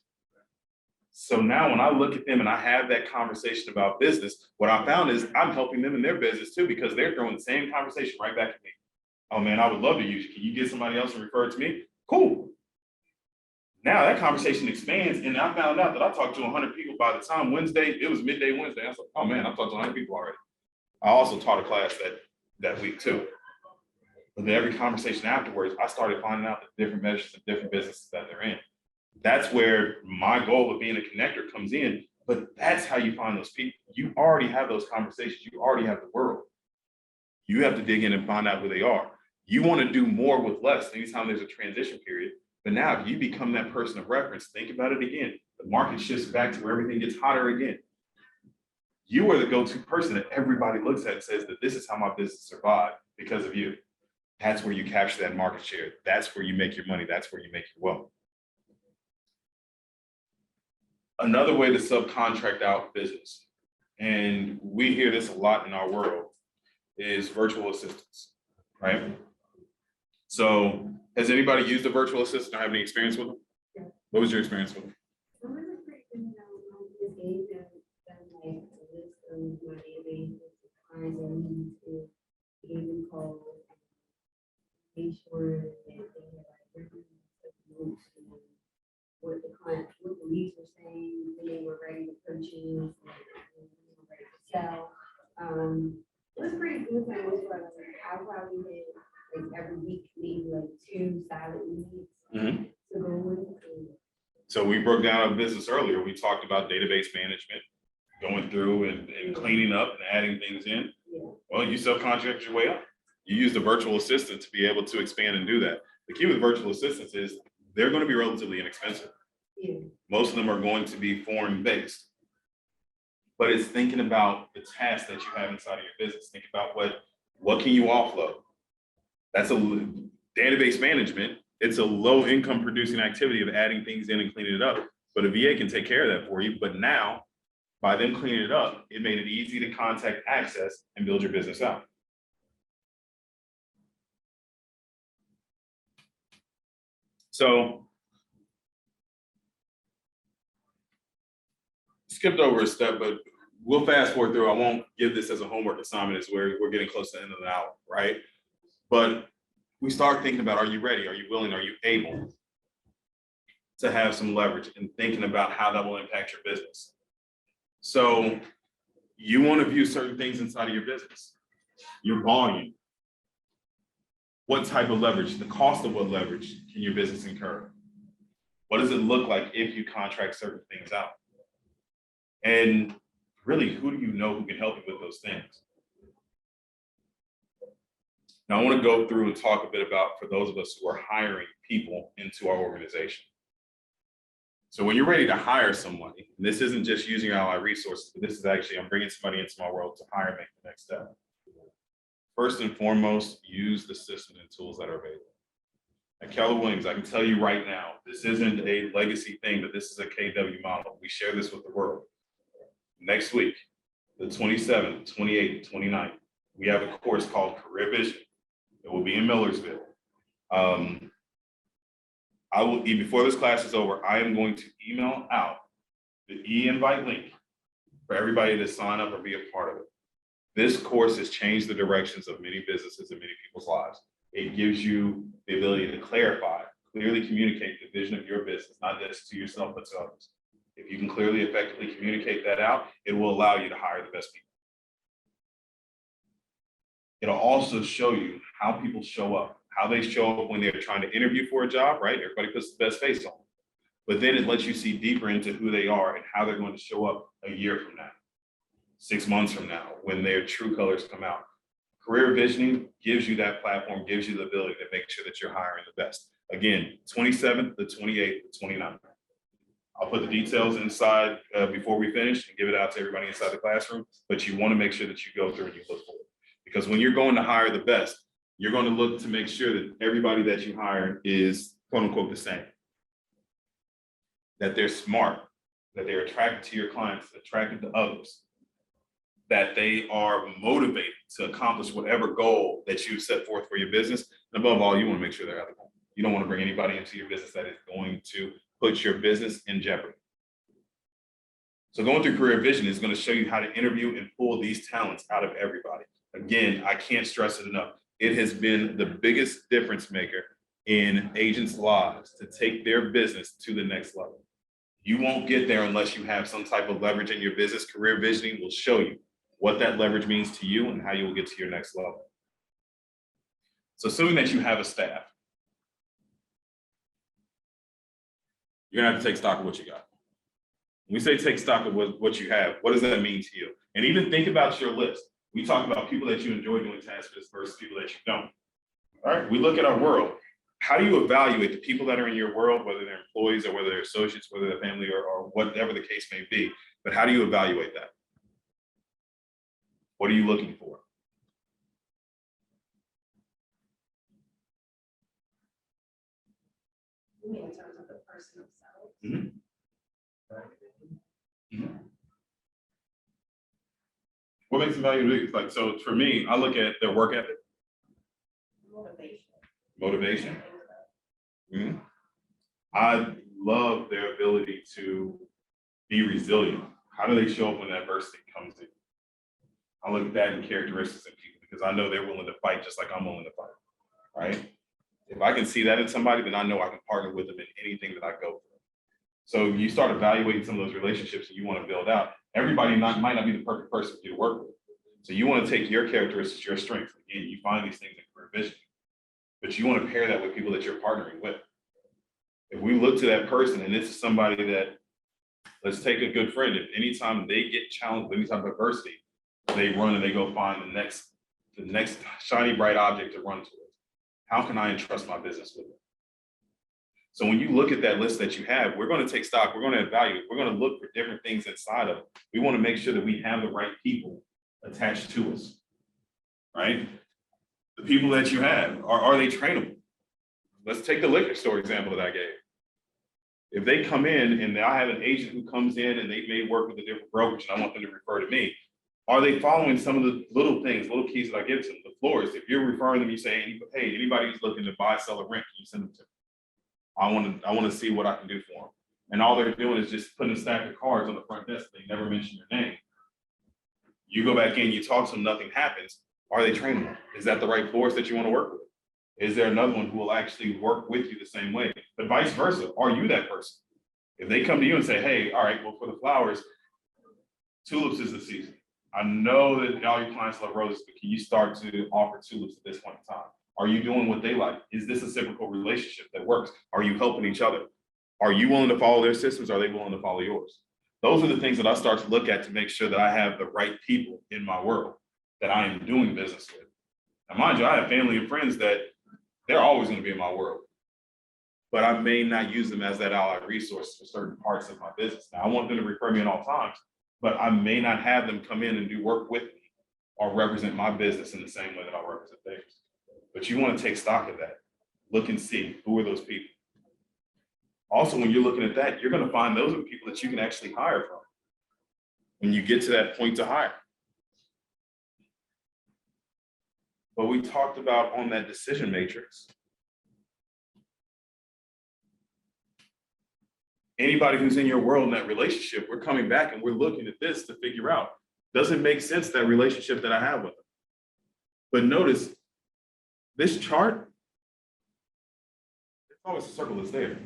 So now when I look at them and I have that conversation about business, what I found is I'm helping them in their business too, because they're throwing the same conversation right back at me. Oh man, I would love to use you. Can you get somebody else and refer it to me? Cool. Now that conversation expands, and I found out that I talked to 100 people by the time Wednesday, it was midday Wednesday. I was like, oh man, I've talked to 100 people already. I also taught a class that week too. But then every conversation afterwards, I started finding out the different measures of different businesses that they're in. That's where my goal of being a connector comes in, but that's how you find those people. You already have those conversations. You already have the world. You have to dig in and find out who they are. You want to do more with less anytime there's a transition period. But now if you become that person of reference, think about it again. The market shifts back to where everything gets hotter again. You are the go-to person that everybody looks at and says that this is how my business survived because of you. That's where you capture that market share. That's where you make your money. That's where you make your wealth. Another way to subcontract out business, and we hear this a lot in our world, is virtual assistants, right? So has anybody used a virtual assistant or have any experience with them? Yeah. What was your experience with them? So it was pretty good, I just gave them like a list of my database, clients that need to give them calls, make sure that they had like written notes and what the client, what the leads were saying, when they were ready to purchase, and when they were ready to sell. It was pretty good for the most part. I probably had like every week, maybe like 2 silent leads to go with. So we broke down our business earlier. We talked about database management, going through and cleaning up and adding things in. Yeah. Well, you subcontract your way up. You use the virtual assistant to be able to expand and do that. The key with virtual assistants is they're going to be relatively inexpensive. Yeah. Most of them are going to be foreign based. But it's thinking about the tasks that you have inside of your business. Think about what can you offload? That's a database management. It's a low income producing activity of adding things in and cleaning it up. But a VA can take care of that for you. But now, by them cleaning it up, it made it easy to contact, access, and build your business out. So skipped over a step, but we'll fast forward through. I won't give this as a homework assignment. It's where we're getting close to the end of the hour, right? But we start thinking about, are you ready? Are you willing? Are you able to have some leverage and thinking about how that will impact your business? So you want to view certain things inside of your business, your volume. What type of leverage, the cost of what leverage can your business incur? What does it look like if you contract certain things out? And really, who do you know who can help you with those things? Now I want to go through and talk a bit about, for those of us who are hiring people into our organization. So when you're ready to hire somebody, and this isn't just using your ally resources, but this is actually, I'm bringing somebody into my world to hire, make the next step. First and foremost, use the systems and tools that are available. At Keller Williams, I can tell you right now, this isn't a legacy thing, but this is a KW model. We share this with the world. Next week, the 27th, 28th, 29th, we have a course called Career Vision. It will be in Millersville. I will, before this class is over, I am going to email out the e-invite link for everybody to sign up or be a part of it. This course has changed the directions of many businesses and many people's lives. It gives you the ability to clarify, clearly communicate the vision of your business, not just to yourself, but to others. If you can clearly, effectively communicate that out, it will allow you to hire the best people. It'll also show you how people show up, how they show up when they're trying to interview for a job, right? Everybody puts the best face on. But then it lets you see deeper into who they are and how they're going to show up a year from now, 6 months from now, when their true colors come out. Career visioning gives you that platform, gives you the ability to make sure that you're hiring the best. Again, 27th, the 28th, the 29th. I'll put the details inside before we finish and give it out to everybody inside the classroom, but you want to make sure that you go through and you look for it. Because when you're going to hire the best, you're going to look to make sure that everybody that you hire is quote unquote the same. That they're smart, that they're attracted to your clients, attracted to others, that they are motivated to accomplish whatever goal that you set forth for your business. And above all, you want to make sure they're ethical. You don't want to bring anybody into your business that is going to put your business in jeopardy. So going through Career Vision is going to show you how to interview and pull these talents out of everybody. Again, I can't stress it enough. It has been the biggest difference maker in agents' lives to take their business to the next level. You won't get there unless you have some type of leverage in your business. Career Visioning will show you what that leverage means to you and how you will get to your next level. So assuming that you have a staff, you're gonna have to take stock of what you got. When we say take stock of what you have, what does that mean to you? And even think about your list. We talk about people that you enjoy doing tasks with versus people that you don't. All right, we look at our world. How do you evaluate the people that are in your world, whether they're employees or whether they're associates, whether they're family or whatever the case may be, but how do you evaluate that? What are you looking for? You mean in terms of the person themselves? Mm-hmm. Mm-hmm. What makes them valuable? Like, so for me, I look at their work ethic. Motivation. Mm-hmm. I love their ability to be resilient. How do they show up when adversity comes in? I look at that in characteristics in people because I know they're willing to fight just like I'm willing to fight, right? If I can see that in somebody, then I know I can partner with them in anything that I go through. So you start evaluating some of those relationships that you want to build out. Everybody might not be the perfect person for you to work with. So you want to take your characteristics, your strengths. Again, you find these things in Career Vision, but you want to pair that with people that you're partnering with. If we look to that person and this is somebody that, let's take a good friend, if anytime they get challenged with any type of adversity, they run and they go find the next shiny bright object to run towards. How can I entrust my business with it? So when you look at that list that you have, we're going to take stock, we're going to evaluate, we're going to look for different things inside of it. We want to make sure that we have the right people attached to us, right? The people that you have, are they trainable? Let's take the liquor store example that I gave. If they come in and I have an agent who comes in and they may work with a different brokerage and I want them to refer to me, are they following some of the little things, little keys that I give to them? The floors, if you're referring them, you say, hey, anybody who's looking to buy, sell, or rent, can you send them to me? I want to see what I can do for them. And all they're doing is just putting a stack of cards on the front desk. They never mention your name. You go back in, you talk to them, nothing happens. Are they trainable? Is that the right floors that you want to work with? Is there another one who will actually work with you the same way? But vice versa, are you that person? If they come to you and say, hey, all right, well, for the flowers, tulips is the season. I know that all your clients love roses, but can you start to offer tulips at this point in time? Are you doing what they like? Is this a reciprocal relationship that works? Are you helping each other? Are you willing to follow their systems? Are they willing to follow yours? Those are the things that I start to look at to make sure that I have the right people in my world that I am doing business with. Now, mind you, I have family and friends that they're always going to be in my world, but I may not use them as that allied resource for certain parts of my business. Now, I want them to refer me at all times, but I may not have them come in and do work with me or represent my business in the same way that I represent theirs. But you want to take stock of that. Look and see who are those people. Also, when you're looking at that, you're going to find those are the people that you can actually hire from when you get to that point to hire. But we talked about on that decision matrix, anybody who's in your world in that relationship, we're coming back and we're looking at this to figure out, does it make sense, that relationship that I have with them? But notice this chart, it's always a circle that's there.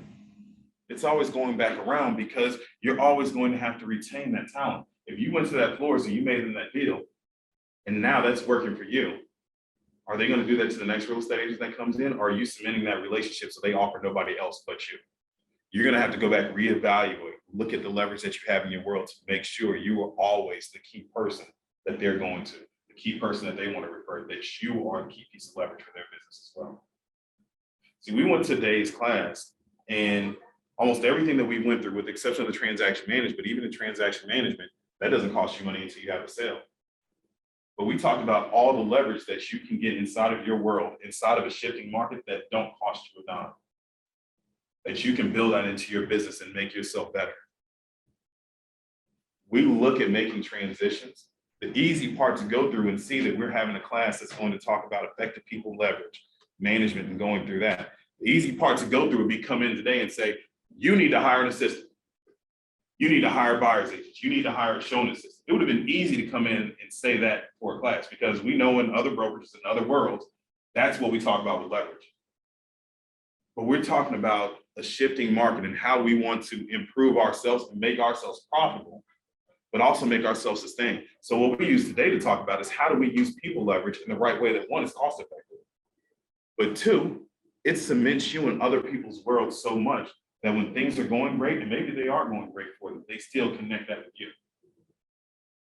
It's always going back around because you're always going to have to retain that talent. If you went to that floor, so you made them that deal, and now that's working for you, are they going to do that to the next real estate agent that comes in? Or are you cementing that relationship so they offer nobody else but you? You're going to have to go back, reevaluate, look at the leverage that you have in your world to make sure you are always the key person that they're going to, the key person that they want to refer, that you are the key piece of leverage for their business as well. See, we went to today's class and almost everything that we went through, with the exception of the transaction management, even the transaction management, that doesn't cost you money until you have a sale. But we talked about all the leverage that you can get inside of your world, inside of a shifting market that don't cost you a dime, that you can build that into your business and make yourself better. We look at making transitions. The easy part to go through and see that we're having a class that's going to talk about effective people leverage, management, and going through that. The easy part to go through would be come in today and say, you need to hire an assistant. You need to hire buyer's agents. You need to hire a showing assistant. It would have been easy to come in and say that for a class because we know in other brokerages and other worlds, that's what we talk about with leverage. But we're talking about a shifting market and how we want to improve ourselves and make ourselves profitable, but also make ourselves sustained. So what we use today to talk about is how do we use people leverage in the right way that, one, is cost effective, but two, it cements you in other people's worlds so much that when things are going great, and maybe they are going great for them, they still connect that with you.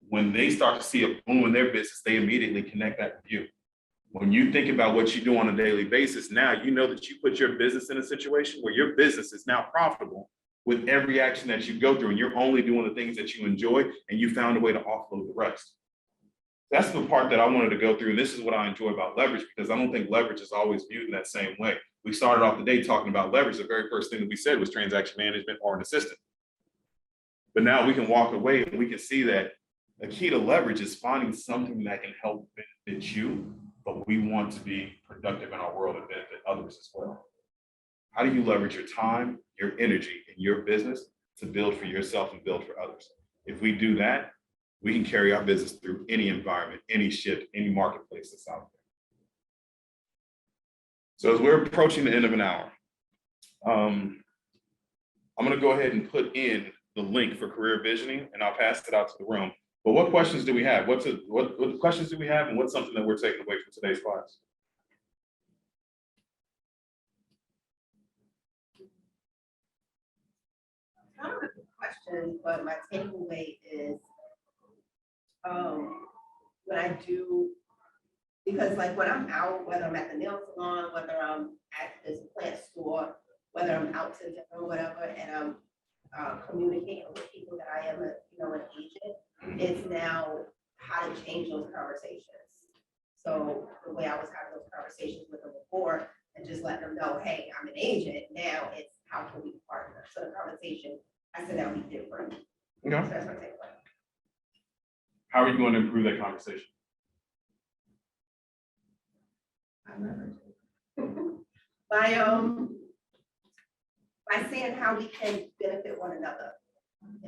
When they start to see a boom in their business, they immediately connect that with you. When you think about what you do on a daily basis, now you know that you put your business in a situation where your business is now profitable with every action that you go through, and you're only doing the things that you enjoy, and you found a way to offload the rest. That's the part that I wanted to go through, and this is what I enjoy about leverage, because I don't think leverage is always viewed in that same way. We started off the day talking about leverage. The very first thing that we said was transaction management or an assistant. But now we can walk away and we can see that the key to leverage is finding something that can help benefit you, but we want to be productive in our world and benefit others as well. How do you leverage your time, your energy, and your business to build for yourself and build for others? If we do that, we can carry our business through any environment, any shift, any marketplace that's out there. So as we're approaching the end of an hour, I'm going to go ahead and put in the link for career visioning, and I'll pass it out to the room. But what questions do we have? What questions do we have, and what's something that we're taking away from today's class? I don't have a question, but my takeaway is when I do, because like when I'm out, whether I'm at the nail salon, whether I'm at this plant store, whether I'm out to dinner or whatever, and I'm communicating with people that I am an agent, it's now how to change those conversations. So the way I was having those conversations with them before and just letting them know, hey, I'm an agent, now it's how can we partner? So the conversation has to now be different. Okay. So that's my takeaway. How are you going to improve that conversation? By saying how we can benefit one another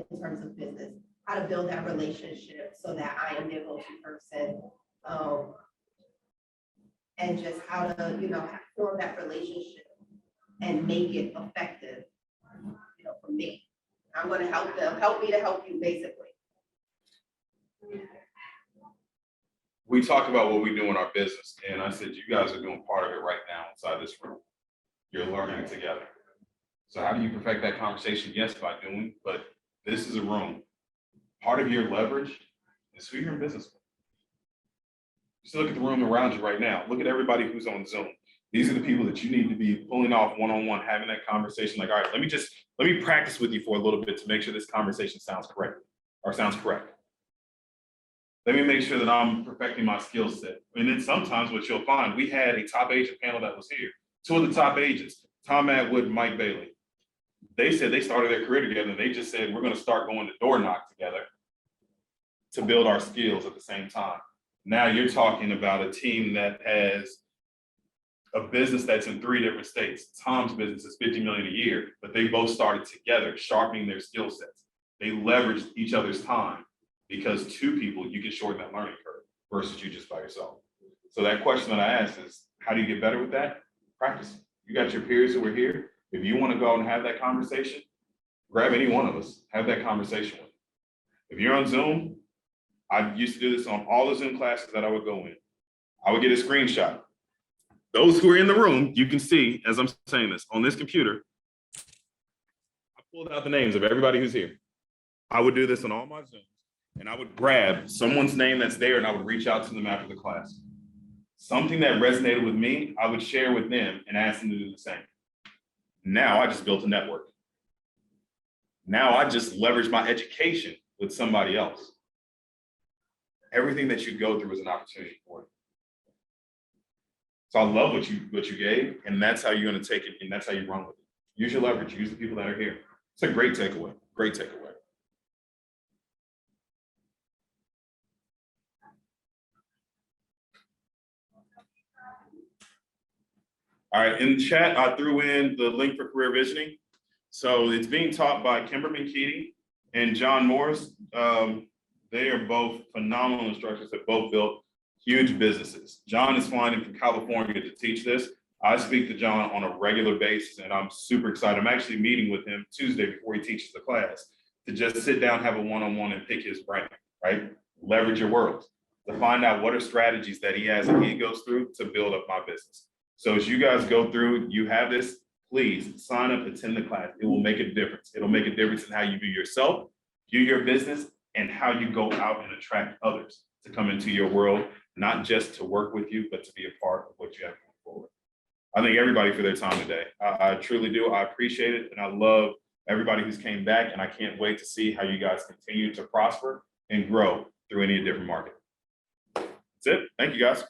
in terms of business, how to build that relationship so that I am their go-to person, and just how to form that relationship and make it effective, for me. I'm going to help them, help me to help you, basically. We talked about what we do in our business, and I said, you guys are doing part of it right now inside this room. You're learning together. So how do you perfect that conversation? Yes, by doing, but this is a room. Part of your leverage is who you're in business with. Just look at the room around you right now. Look at everybody who's on Zoom. These are the people that you need to be pulling off one-on-one, having that conversation. Like, all right, let me practice with you for a little bit to make sure this conversation sounds correct or sounds correct. Let me make sure that I'm perfecting my skill set. And then sometimes what you'll find, we had a top agent panel that was here. Two of the top agents, Tom Atwood and Mike Bailey. They said they started their career together and they just said, we're going to start going to door knock together to build our skills at the same time. Now you're talking about a team that has a business that's in 3 different states. Tom's business is 50 million a year, but they both started together, sharpening their skill sets. They leveraged each other's time because 2 people, you can shorten that learning curve versus you just by yourself. So that question that I asked is, how do you get better with that? Practice. You got your peers who are here. If you want to go out and have that conversation, grab any one of us, have that conversation with them. If you're on Zoom, I used to do this on all the Zoom classes that I would go in. I would get a screenshot. Those who are in the room, you can see, as I'm saying this, on this computer, I pulled out the names of everybody who's here. I would do this on all my Zooms, and I would grab someone's name that's there, and I would reach out to them after the class. Something that resonated with me, I would share with them and ask them to do the same. Now I just built a network. Now I just leverage my education with somebody else. Everything that you go through is an opportunity for it. So I love what you gave, and that's how you're going to take it, and that's how you run with it. Use your leverage. Use the people that are here. It's a great takeaway. Great takeaway. All right, in the chat, I threw in the link for career visioning. So it's being taught by Kimberman Keating and John Morris. They are both phenomenal instructors that both built huge businesses. John is flying in from California to teach this. I speak to John on a regular basis, and I'm super excited. I'm actually meeting with him Tuesday before he teaches the class to just sit down, have a one-on-one and pick his brain, right? Leverage your world to find out what are strategies that he has and he goes through to build up my business. So as you guys go through, you have this, please sign up, attend the class. It will make a difference. It'll make a difference in how you view yourself, view your business, and how you go out and attract others to come into your world, not just to work with you, but to be a part of what you have going forward. I thank everybody for their time today. I truly do. I appreciate it. And I love everybody who's came back. And I can't wait to see how you guys continue to prosper and grow through any different market. That's it. Thank you, guys.